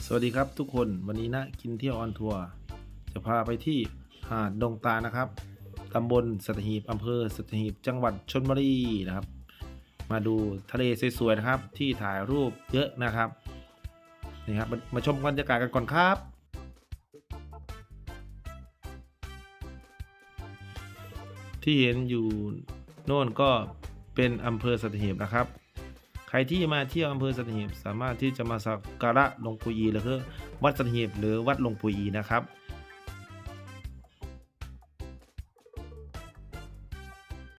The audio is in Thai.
สวัสดีครับทุกคนวันนี้นะกินเที่ยวออนทัวร์จะพาไปที่หาดดงตาลนะครับตำบลสัตหีบอำเภอสัตหีบจังหวัดชลบุรีนะครับมาดูทะเลสวยๆนะครับที่ถ่ายรูปเยอะนะครับนี่ครับมาชมบรรยากาศกันก่อนครับที่เห็นอยู่โน่นก็เป็นอำเภอสัตหีบนะครับใครที่มาเที่ยวอำเภอสัตหีบสามารถที่จะมาสักการะหลวงปู่อีหรือวัดสัตหีบหรือวัดหลวงปู่อีนะครับ